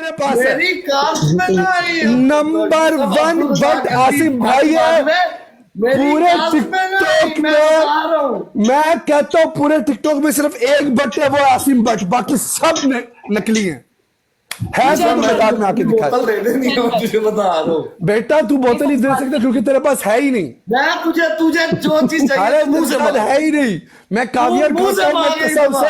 मेरे पास है। मेरी कास्ट में ना आई। नंबर वन बट आसिम भाई है पूरे टिकटॉक में। मैं कहता हूं पूरे टिकटॉक में सिर्फ एक बट है, वो आसिम बट, बाकी सब नकली हैं। है तो मैदान में आके दिखा। बोतल दे देनी है, तुझे बता रहा हूँ बेटा तू बोतल नहीं दे सकता क्योंकि तेरे पास है ही नहीं। मैं तुझे तुझे जो चीज अरे चाहिए मुंह से मुझे मांग। है ही नहीं। मैं कावियर मुंह से खाता हूं, मैं मांग, कसम से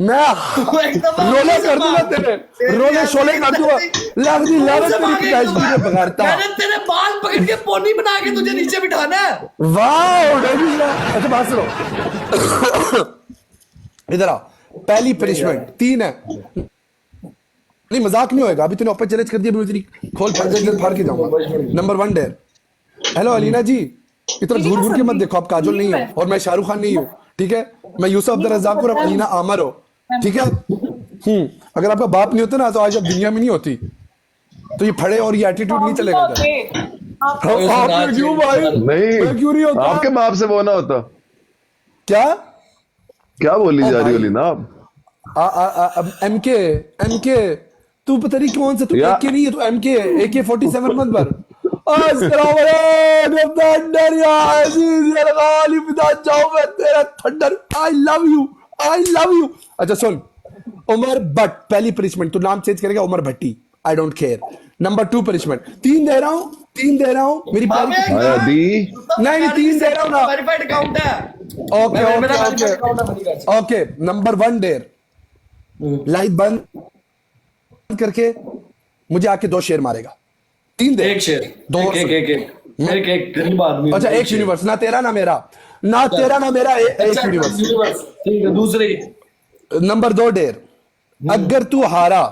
मैं तू एक दफा रोले मुंह से कर दूंगा मांग। तेरे, तेरी रोले ऐसी शोले कर दूंगा। लग दी मुंह लानत से तेरी मांग एक पिटाई दफा। में बगाड़ता। मैंने तेरे बाल पकड़ के पोनी बना के तुझे नीचे बिठाना है। वाह अच्छा बात सुनो। इधर आओ। पहली पनिशमेंट 3 है। नहीं मजाक नहीं होएगा, अभी तूने ओपन चैलेंज कर दिया, अभी तेरी खोल फाड़ के जाऊंगा। Number 1 dare. Hello Alina ji, इतना घूर घूर के मत देखो, आप काजोल नहीं हो और मैं शाहरुख खान नहीं हूँ, ठीक है। मैं यूसुफ अब्दुल रज़ाक हूं और अलीना आमर हो, ठीक है। अगर आपका बाप नहीं होता ना तो आज आप दुनिया में नहीं होती। तो ये फड़े और ये एटीट्यूड नहीं चलेगा इधर। आप क्यों भाई? मैं क्यों नहीं नहीं, होता? आपके बाप से वो ना होता। क्या क्या बोली जा रही हो भाई। लीना आप? एमके एमके तू पता नहीं कौन सा, तू या- एके नहीं है, तू एमके AK-47 मत भर। अस्सलाम वालेकुम थंडर या अजीज या गालिब जाओ मैं तेरा थंडर, आई लव यू। अच्छा सुन, उमर भट्ट पहली पनिशमेंट, तू नाम चेंज करेगा Umar Bhatti, I don't care. Number 2 punishment, 3 दे रहा हूं मेरी पहली। आया दी। नहीं 3 दे रहा हूं ना। वेरीफाइड अकाउंट है। ओके मेरा ओके verified account है, मेरी okay okay. Number 1 dare, light बंद करके मुझे आके 2 शेर मारेगा। 3 दे, एक शेर, दो एक गरीब आदमी। अच्छा एक यूनिवर्स, ना तेरा ना मेरा, एक यूनिवर्स। यूनिवर्स ठीक है। दूसरी नंबर 2 डेयर, अगर तू हारा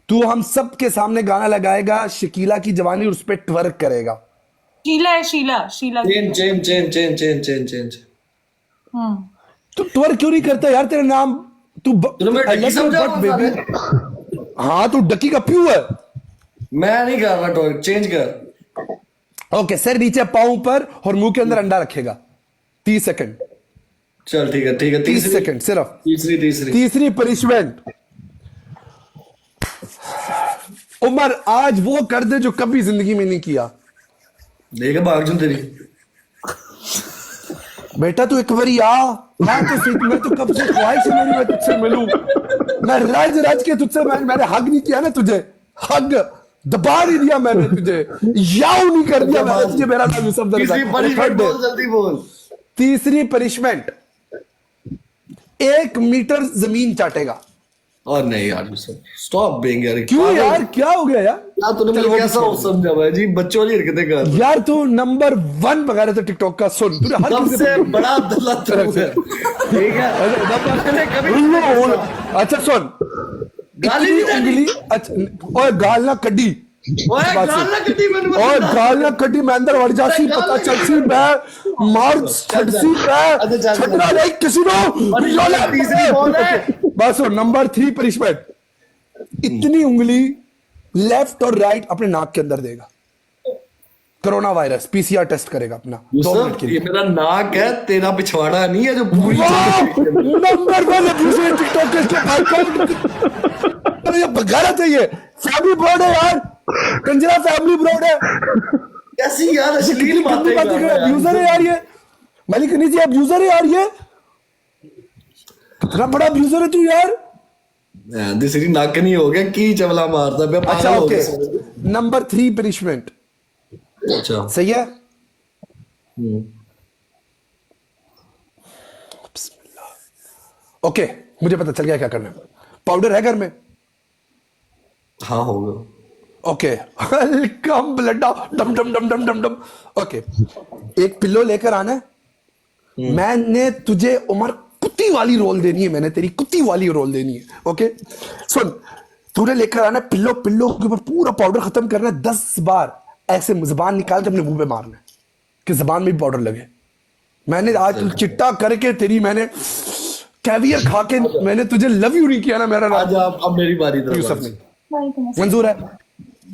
तू हम सब के सामने गाना लगाएगा शकीला की जवानी, उस पर ट्वर्क करेगा। शीला है, शीला चेंज। तू ट्वर्क क्यों नहीं करता यार? तेरा नाम तू तूने मेरा डकी समझा बट बेबी। हाँ तू डकी का प्यू है। मैं नहीं कर रहा टॉर्क, चेंज कर। ओके सर नीचे पाँव ऊपर और मुंह के अंदर अंडा रखेगा। 30 सेकंड। चल ठीक है 30 सेकंड सिर्फ। तीसरी तीसरी पनिशमेंट, उमर आज वो कर दे जो कभी जिंदगी में नहीं किया। देख भाग जूं तेरी। बेटा तू एक बारी आ, मैं तो कब से ख्वाहिश है मेरी मैं तुझसे मिलूं। मैं रज के तुझसे मैंने हग नहीं किया ना तुझे, हग दबा नहीं दिया मैंने तुझे, याऊ नहीं कर दिया मैंने तुझे। मेरा नाम यूसुफ अब्दुल तीसरी रज़ाक। पनिशमेंट बोल, जल्दी बोल। तीसरी पनिशमेंट, 1 मीटर जमीन चाटेगा। और नहीं यार स्टॉप बीइंग यार। क्यों यार, क्या हो गया यार? यार तूने मुझे कैसा हो समझा भाई जी, बच्चों वाली हरकतें कर। यार तू नंबर 1 बगैर तो टिकटॉक का सुन, तूने हर किसी सबसे बड़ा दला तू है, ठीक है। मैंने कभी अच्छा सुन, गाली नहीं देनी। उंगली अच्छा और गाल ना कड्डी, ओए गाल ना कटी मैंने और गाल ना कड्डी मैं अंदर वड़ जासी, पता चलसी मैं मार छड़सी मैं छड़ना नहीं किसी को। तीसरी बोल है। बस नंबर 3 पनिशमेंट, इतनी उंगली लेफ्ट और राइट अपने नाक के अंदर देगा। कोरोना वायरस PCR टेस्ट करेगा अपना 2 मिनट के ये लिए। मेरा नाक है, तेरा पिछवाड़ा नहीं है जो पूरी नंबर 1 दूसरे टिकटॉक के इसके आइकॉन। ये गलत है, ये फैमिली ब्रॉड है यार, कंजरा फैमिली ब्रॉड है। कैसी यार अश्लील बातें कर रहा है अब्यूजर है यार ये, मलिक अनीस अब्यूजर है यार ये, कितना बड़ा अब्यूजर है तू यार। दूसरी नाक नहीं हो गया की चवला मारता बे, पागल अच्छा हो ओके, गया। नंबर 3 पनिशमेंट अच्छा सही है। ओके मुझे पता चल गया क्या करना है। पाउडर है घर में? हाँ होगा। ओके वेलकम ब्लडा डम डम डम डम डम डम। ओके एक पिल्लो लेकर आना है। मैंने तुझे उमर कुत्ती वाली रोल देनी है, मैंने तेरी कुत्ती वाली रोल देनी है। ओके सुन, तूने लेकर आना है पिल्लो, पिल्लो के ऊपर पूरा पाउडर खत्म करना है। 10 बार ऐसे जबान निकाल के अपने मुंह पे मारना है कि जबान में भी पाउडर लगे। मैंने आज चिट्टा करके तेरी मैंने कैवियर खा के मैंने तुझे लव यू नहीं किया ना। मेरा आज आप अब मेरी बारी तो यूसुफ नहीं मंजूर है।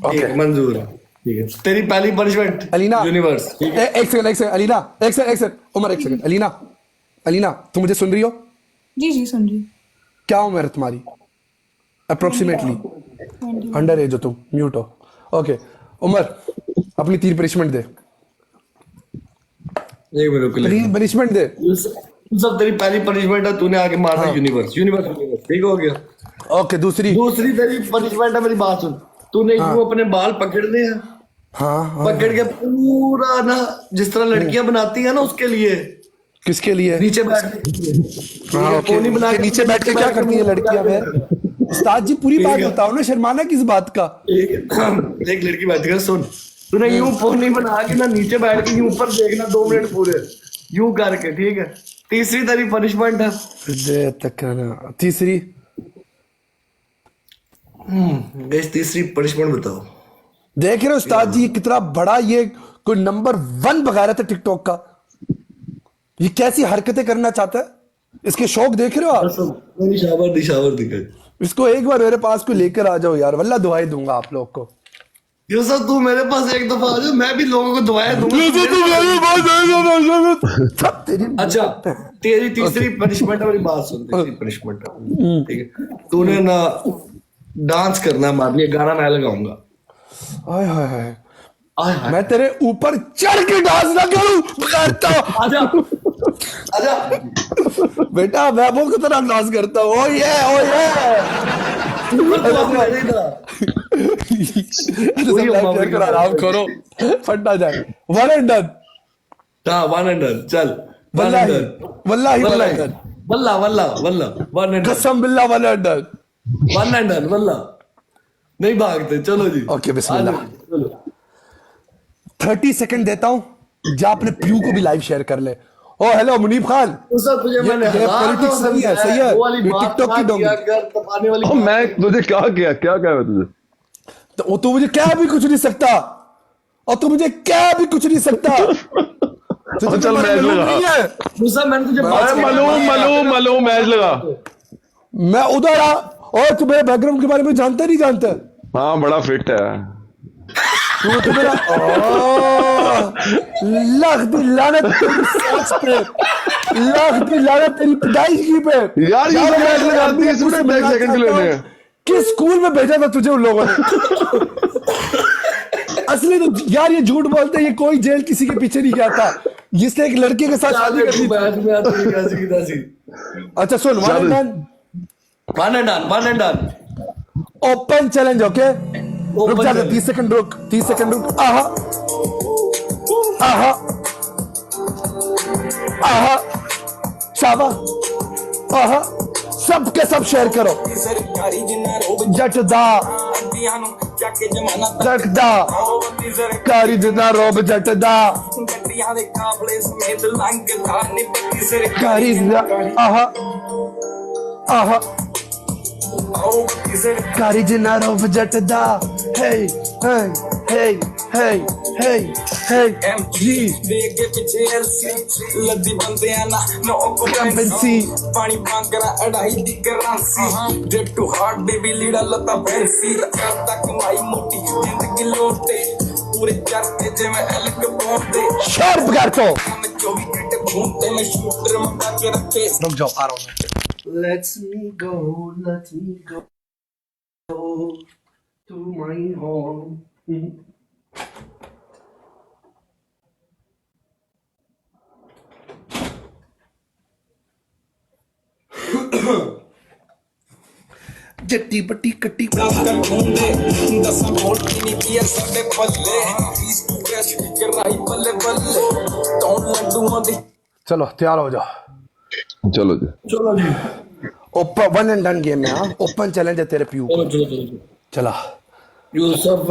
ठीक है मंजूर है, ठीक है। तेरी पहली पनिशमेंट अलीना यूनिवर्स, ठीक है। एक सेकंड अलीना, एक सेकंड उमर, एक सेकंड अलीना तुम मुझे सुन रही हो? जी सुन रही। क्या उम्र है तुम्हारी अप्रोक्सीमेटली? अंडर एज हो तुम, म्यूट हो। ओके उमर, अपनी 3 पनिशमेंट दे, एक मिनट के लिए पनिशमेंट दे। सब तेरी पहली पनिशमेंट है, तूने आके मारना यूनिवर्स यूनिवर्स यूनिवर्स, ठीक हो गया। ओके दूसरी। दूसरी तेरी पनिशमेंट है, मेरी बात सुन, तूने यूं अपने बाल पकड़ने हैं, हाँ पकड़ के पूरा ना जिस तरह लड़कियां बनाती है ना, उसके लिए किसके लिए? नीचे बैठ के हाँ, ओके। कोनी बना के नीचे बैठ के क्या करती है लड़कियां? फिर उस्ताद जी पूरी बात बताओ ना, शर्माना किस बात का? एक लड़की बैठ कर सुन, तूने यूं पोनी बना के ना नीचे बैठ के यूं ऊपर देखना 2 मिनट पूरे यूं करके, ठीक है। तीसरी तेरी पनिशमेंट है, दे तक ना तीसरी। गाइस तीसरी पनिशमेंट बताओ। देख रहे हो उस्ताद जी कितना बड़ा ये कोई नंबर 1 बगैरत है टिकटॉक का। ये कैसी हरकतें करना चाहता है, इसके शौक देख रहे हो आप? निशावर दिखा। इसको एक बार मेरे पास को लेकर आ जाओ यार, वल्ला दुआई दूंगा आप लोग को। ये सब तू मेरे पास एक दफा आ जा, मैं भी लोगों को दुआएं दूंगा। सब तेरी। अच्छा तेरी तीसरी पनिशमेंट है, मेरी बात सुन, तीसरी पनिशमेंट है, ठीक है। तूने ना डांस करना है हमारे लिए, गाना मैं लगाऊंगा। हाय हाय हाय, आय हाय। मैं तेरे ऊपर चढ़ के डांस ना करूं करता आजा आजा बेटा, मैं वो कितना डांस करता हूँ। ओ ये आराम करो, फटा जाए। One and done. हाँ, वन एंड डन, चल। वल्लाही वल्लाही वन एंड डन, वल्ला वल्ला वल्ला वन एंड डन, कसम बिल्ला one and done, one and done, वल्ला नहीं भागते। चलो जी, ओके बिस्मिल्लाह। चलो 30 सेकंड देता हूँ, जा अपने प्यू को भी लाइव शेयर कर ले। ओ हेलो मुनीब खान, तुझे मैंने ये पॉलिटिक्स नहीं है, सही है, वो वाली ये बात टिकटॉक की डोंगी। तपाने वाली ओ, मैं तुझे क्या किया, क्या कहा मैं तुझे? तो तू मुझे क्या भी कुछ नहीं सकता, और तू मुझे क्या भी कुछ नहीं सकता। तुझे चल तो मैच मालूम लगा। नहीं है। मुसा, मैंने तुझे मलूम मैच लगा। मैं उधर आ, और तू मेरे बैकग्राउंड के बारे में जानता नहीं जानता? हाँ बड़ा फिट है। तू मेरा लाख दी लानत तेरी सोच पे, लाख दी लानत तेरी पिटाई पे। यार ये तो मैच लगा 30 मिनट 10 सेकंड के लेने हैं। किस स्कूल में भेजा था तुझे उन लोगों ने? असली तो यार ये झूठ बोलते हैं, ये कोई जेल किसी के पीछे नहीं गया था, जिसने एक लड़के के साथ शादी कर दी थी। अच्छा सुन, one and done open challenge. Okay रुक जा, 30 सेकंड रुक, 30 सेकंड रुक। आहा आहा आहा शाबा, आहा सबके सब शेयर करो। जटदा जटदा कारी जितना रोब जटदा कारी, आहा आहा कारी जितना रोब जटदा। हे हे हे हे हे हे जी देखे पीछे एलसी लद्दी बंदे आना नो ऑक्यूपेंसी पानी बांकरा अढ़ाई दी करेंसी डेट टू हार्ट बेबी लीड़ा लता फैंसी करता कमाई मोटी जिंदगी लौटे पूरे चरते जे मैं एलक पहुंचते शार्प कर तो। मैं 24 घंटे घूमते मैं शूटर मंगा के रखे। रुक जाओ, आ रहा हूं मैं। Let me go to my home. Jatti बट्टी कट्टी कर घूमते 10 वोल्ट की नहीं किया साडे पल्ले 20 टू कैश कराई बल्ले बल्ले टोन लड्डुओं दी। चलो तैयार हो जाओ। चलो जी, चलो जी, open one and done game है। हाँ ओपन चैलेंज है तेरे प्यू को। चलो चला यूसुफ,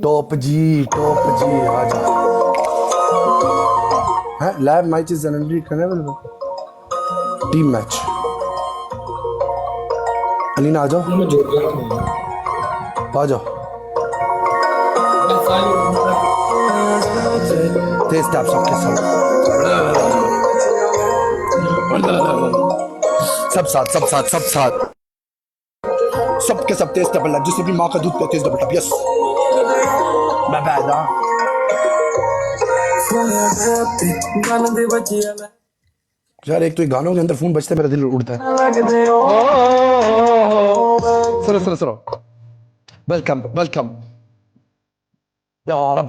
टॉप जी आ जा। है live match is generally available, team match. अलीना आ जाओ, आ जाओ। तेज टैप सबके साथ सबके सब तेज टैप लग, जिसने भी माँ का दूध को तेज डबल टैप। यस मैं बैठ रहा। यार एक तो ये गानों के अंदर फोन बजता है, मेरा दिल उड़ता है। सुनो वेलकम वेलकम या रब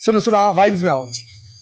सुनो वाइब्स में आओ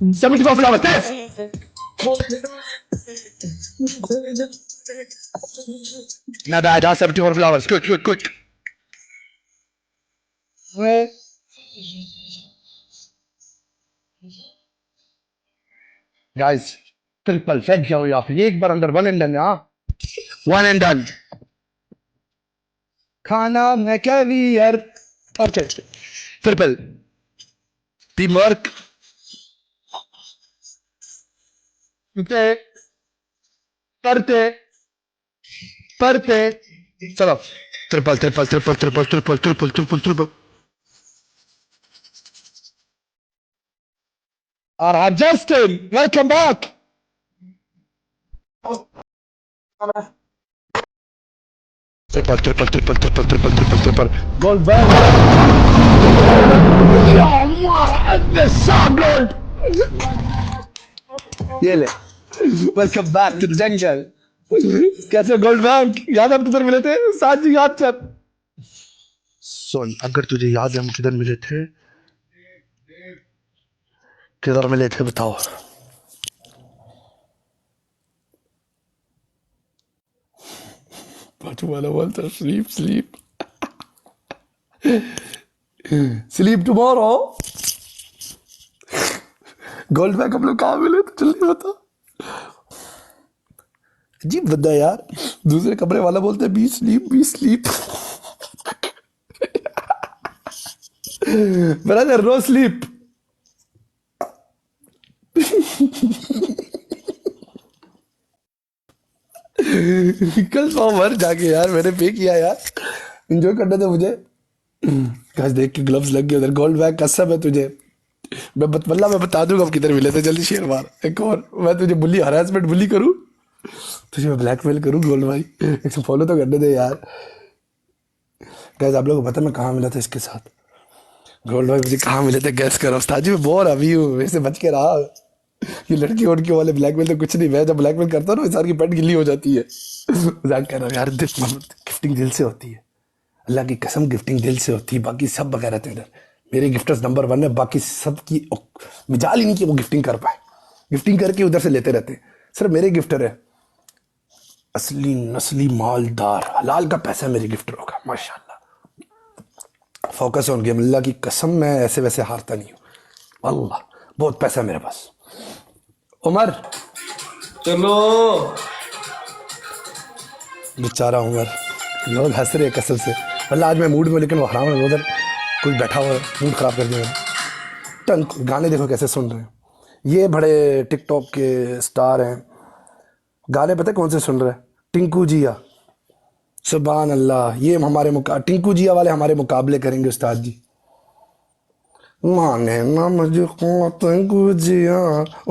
74 flowers dance now that 74 flowers quick guys triple fed जाओ यार ये एक बार अंदर one and done हाँ one and done खाना मैं कैवियर okay triple teamwork करते चलो ट्रिपल और Justin welcome back triple gold bag ya Allah gold ये ले welcome back to the jungle कैसे गोल्ड बैंक याद हम किधर मिले थे साथ जी याद कर सुन अगर तुझे याद है हम किधर मिले थे बताओ पाचू वाला बोलता स्लीप टुमारो गोल्ड बैग हम लोग कहाँ मिले तो जल्दी बता अजीब बंदा यार दूसरे कमरे वाला बोलते है be sleep brother no sleep कल सोमवार जाके यार मैंने पे किया यार एंजॉय करना था मुझे गाइस देख के ग्लव्स लग गए उधर गोल्ड बैग कसम है तुझे मैं बता दूंगा अब किधर मिले थे जल्दी शेयर मार एक और मैं तुझे हरासमेंट बुली करूं तुझे मैं ब्लैकमेल करूं गोल्ड भाई एक से फॉलो तो करने दे यार गाइस आप लोगों को पता मैं कहाँ मिला था इसके साथ गोल्ड भाई मुझे कहाँ मिले थे गैस करो उस्ताद जी मैं बोर अभी हूँ वैसे बच के रहा ये लड़की उड़की वाले ब्लैकमेल तो कुछ नहीं मैं जब ब्लैकमेल करता हूँ ना इंसान की पेट गिल्ली हो जाती है मजाक कर रहा हूँ यार गिफ्टिंग दिल से होती है अल्लाह की कसम गिफ्टिंग दिल से होती है बाकी सब बगैर थे इधर मेरे गिफ्टर्स नंबर 1 है बाकी सब की मिजाल ही नहीं कि वो गिफ्टिंग कर पाए गिफ्टिंग करके उधर से लेते रहते सिर्फ मेरे गिफ्टर है असली नस्ली मालदार हलाल का पैसा मेरे गिफ्टर होगा माशाल्लाह फोकस ऑन गेम अल्लाह की कसम मैं ऐसे वैसे हारता नहीं हूँ अल्लाह बहुत पैसा है मेरे पास उमर चलो बेचारा उमर लोग हंस रहे कसम से अल्लाह आज मैं मूड में लेकिन वो हराम है उधर कोई बैठा हुआ मूड खराब कर दिया टंक गाने देखो कैसे सुन रहे हैं ये बड़े टिकटॉक के स्टार हैं गाने पता है कौन से सुन रहे हैं टिंकू जिया सुभान अल्लाह ये हमारे टिंकू जिया वाले हमारे मुकाबले करेंगे उस्ताद जी माने ना मुझे टिंकू जिया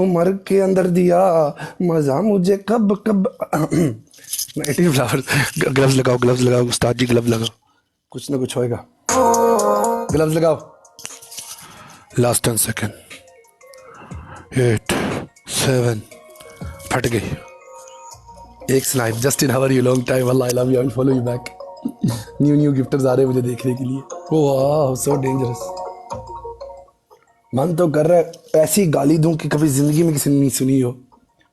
उमर के अंदर दिया मजा मुझे कब 18 फ्लावर्स ग्लव्स लगाओ उस्ताद जी ग्लव्स लगाओ कुछ ना कुछ होएगा ग्लव्स लगाओ लास्ट 10 सेकेंड 8 7 फट गई एक snipe Justin how are you long time अल्लाह I love you I will follow you back new gifters आ रहे हैं मुझे देखने के लिए वाह सो डेंजरस मन तो कर रहा है ऐसी गाली दूं कि कभी जिंदगी में किसी ने नहीं सुनी हो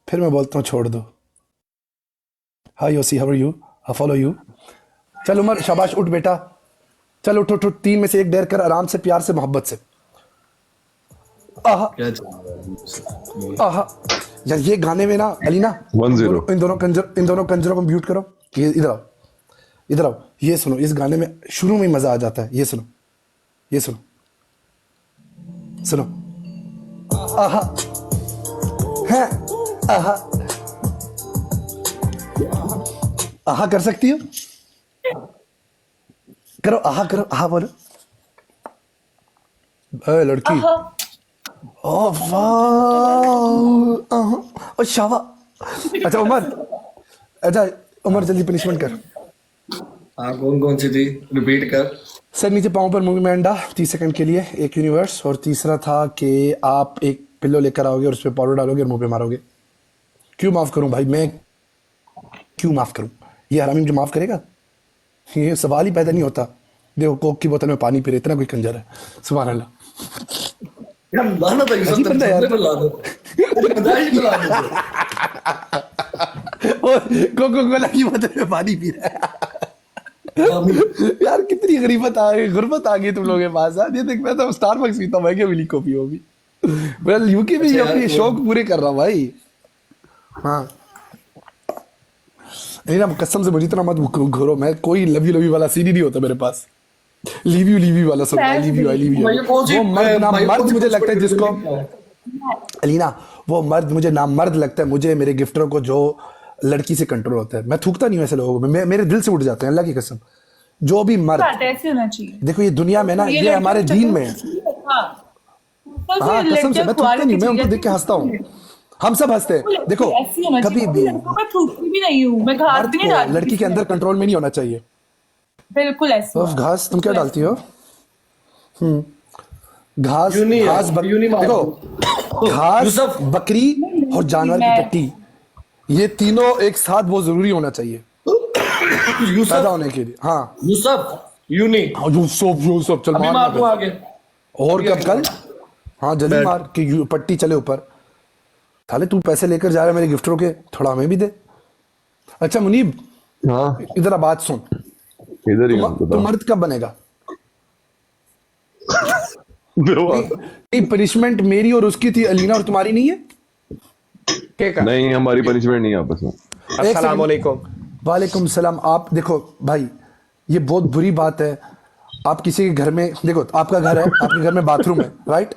फिर मैं बोलता हूँ छोड़ दो हाय योसी how are you I follow you चल उमर शाबाश उठ बेटा चल उठ 3 में से एक डेर कर आराम से प्यार से मोहब्बत से आहा यार ये गाने में ना अलीना 1-0 इन दोनों कंजरों को म्यूट करो। ये इधर आओ ये सुनो, इस गाने में शुरू में ही मजा आ जाता है। ये सुनो आहा है आहा आहा कर सकती हो? करो आहा, करो आहा बोलो। लड़की ओ वाह ओ शावा। अच्छा उमर जल्दी पनिशमेंट कर। हाँ कौन सी थी, रिपीट कर। सर नीचे पाँव पर मूवमेंट 30 सेकंड के लिए, एक यूनिवर्स। और तीसरा था कि आप एक पिल्लो लेकर आओगे और उस पर पाउडर डालोगे और मुंह पे मारोगे। क्यों माफ करूं भाई, मैं क्यों माफ करूं? ये हरामी मुझे माफ करेगा? ये सवाल ही पैदा नहीं होता। देखो कोक की बोतल में पानी पी रहे, इतना कोई कंजर है। सुभान अल्लाह। यार लाना था अजीब बंदा यार। पे ला दो, बदाई पे ला दो। कोको कोला की बोतल में पानी पी रहा है। यार कितनी गुर्बत आ गई तुम लोगों के पास। यार ये देख, मैं तो स्टारबक्स पीता हूँ, मैं क्या मिली कॉफी हो भी। वेल यूके में अपने शौक पूरे कर रहा हूँ भाई। हाँ नहीं ना, कसम से मुझे इतना मत घोरो। मैं कोई लव यू वाला सीडी नहीं होता मेरे पास। लीव यू वाला सब। I leave you. वो मर्द मुझे लगता है जिसको अलीना, वो मर्द मुझे नामर्द लगता है मुझे, मेरे गिफ्टरों को, जो लड़की से कंट्रोल होता है। मैं थूकता नहीं हूँ ऐसे लोगों को, मेरे दिल से उठ जाते हैं अल्लाह की कसम। जो भी मर्द, ऐसे होना चाहिए। देखो ये दुनिया में ना, ये हमारे दीन में है। हाँ कसम से मैं थूकता नहीं, मैं उनको देख के हंसता हूँ। हम सब हंसते हैं। देखो कभी भी मैं थूकती भी नहीं हूँ, मैं घास भी नहीं डालती। लड़की के अंदर कंट्रोल में नहीं होना चाहिए। बिल्कुल ऐसे। घास तुम क्या डालती हो? घास देखो, घास, बकरी और जानवर की टट्टी, ये तीनों एक साथ बहुत जरूरी होना चाहिए पैदा होने के लिए। हाँ यूसुफ चल मार आगे। और कब कल? हाँ जल्दी मार कि पट्टी चले ऊपर। थाले तू पैसे लेकर जा रहा है मेरे गिफ्टरों के, थोड़ा हमें भी दे। अच्छा मुनीब, हाँ इधर बात सुन। इधर ही तो मर्द कब बनेगा? पनिशमेंट मेरी और उसकी थी अलीना, और तुम्हारी नहीं है? नहीं, हमारी पनिशमेंट नहीं है आपस में। अस्सलाम वालेकुम। वालेकुम सलाम। आप देखो भाई, ये बहुत बुरी बात है। आप किसी के घर में, देखो आपका घर है, आपके घर में बाथरूम है, राइट?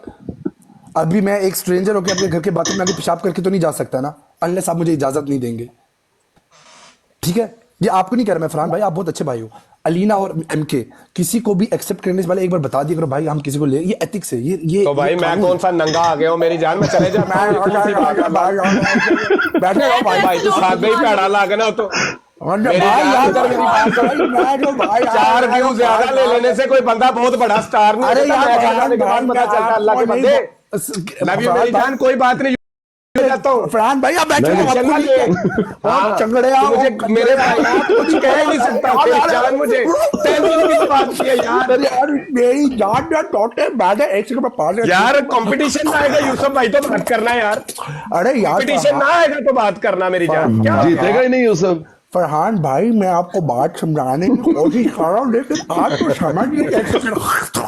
अभी मैं एक स्ट्रेंजर होकर आपके घर के बाथरूम में आगे पेशाब करके तो नहीं जा सकता ना, अनलेस आप मुझे इजाजत नहीं देंगे। ठीक है, ये आपको नहीं कह रहा मैं फरहान भाई, आप बहुत अच्छे भाई हो। अलीना और एमके किसी को भी एक्सेप्ट करने से पहले एक बार बता दिया करो भाई, हम किसी को ले, ये एथिक्स है। ये तो भाई मैं कौन सा नंगा आ गया हूँ मेरी जान में? चले जा। बैठे रहो भाई। भाई तू साथ में ही पैड़ा ला ना तो चार व्यू ज्यादा ले लेने से कोई बंदा बहुत बड़ा स्टार नहीं। अरे यार पता चलता अल्लाह के बंदे। नबी मेरी जान कोई बात नहीं, जाता हूँ। फरहान भाई आप बैठे चंगड़े मुझे मेरे भाई कुछ कह नहीं सकता जान, मुझे बात किया यार। मेरी जान ना टोटे बैठे एक सेकंड में पास यार। कंपटीशन ना आएगा यूसुफ भाई तो बात करना यार। अरे यार कंपटीशन ना आएगा तो बात करना मेरी जान। क्या जीतेगा ही नहीं यूसुफ। फरहान भाई मैं आपको बात समझाने की कोशिश कर रहा हूँ, लेकिन आप तो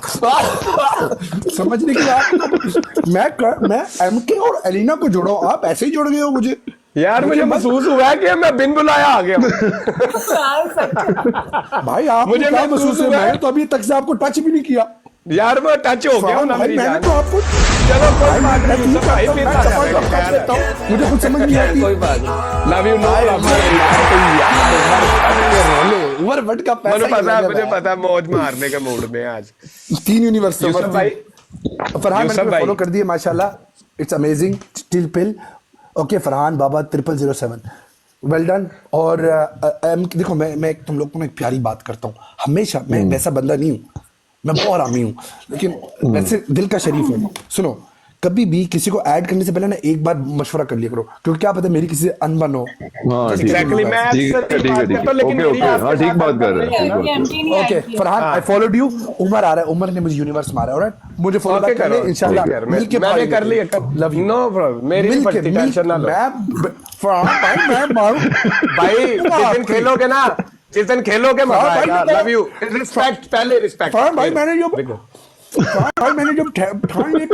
समझने की बात। मैं एमके और एलिना को जोड़ा हूँ, आप ऐसे ही जोड़ गए हो मुझे। यार मुझे महसूस हुआ है कि मैं बिन बुलाया आ गया। भाई आप मुझे क्या महसूस हुआ? मैंने तो अभी तक से आपको टच भी नहीं किया यार। मैं टच हो गया ना मेरी मैंने जान। तो आपको, चलो कोई बात नहीं यूसुफ भाई, फिर मुझे कुछ समझ नहीं आती। कोई बात नहीं। Love you no Umar Bhatt का पैसा मुझे पता मौज मारने के मूड में आज। 3 यूनिवर्स यूसुफ भाई, फरहान मैंने फॉलो कर दिए माशाल्लाह, it's amazing. Still pill okay. Farhan Baba 0007 well done. और देखो मैं तुम लोग को एक प्यारी बात करता हूँ हमेशा। मैं वैसा बंदा नहीं हूँ, मैं बहुत आरामी हूँ, लेकिन वैसे दिल का शरीफ हूँ। सुनो, कभी भी किसी को ऐड करने से पहले ना एक बार मशवरा कर लिया करो, क्योंकि क्या पता मेरी किसी से अनबन हो। एग्जैक्टली मैं ठीक बात कर रहे हैं। Okay Farhan, I followed you. Umar आ रहा है, उमर ने मुझे यूनिवर्स मारा है, ऑलराइट? मुझे फॉलो बैक कर ले इंशाल्लाह। मिलके मैंने कर लिया। Love you. नो प्रॉब्लम, मेरी पट्टी टेंशन ना लो। मैं फरहान भाई मैं मारूं भाई जिस दिन खेलोगे ना, जिस दिन खेलोगे मजा आएगा। Love you. रिस्पेक्ट, पहले रिस्पेक्ट। फरहान भाई मैंने जब ठान ली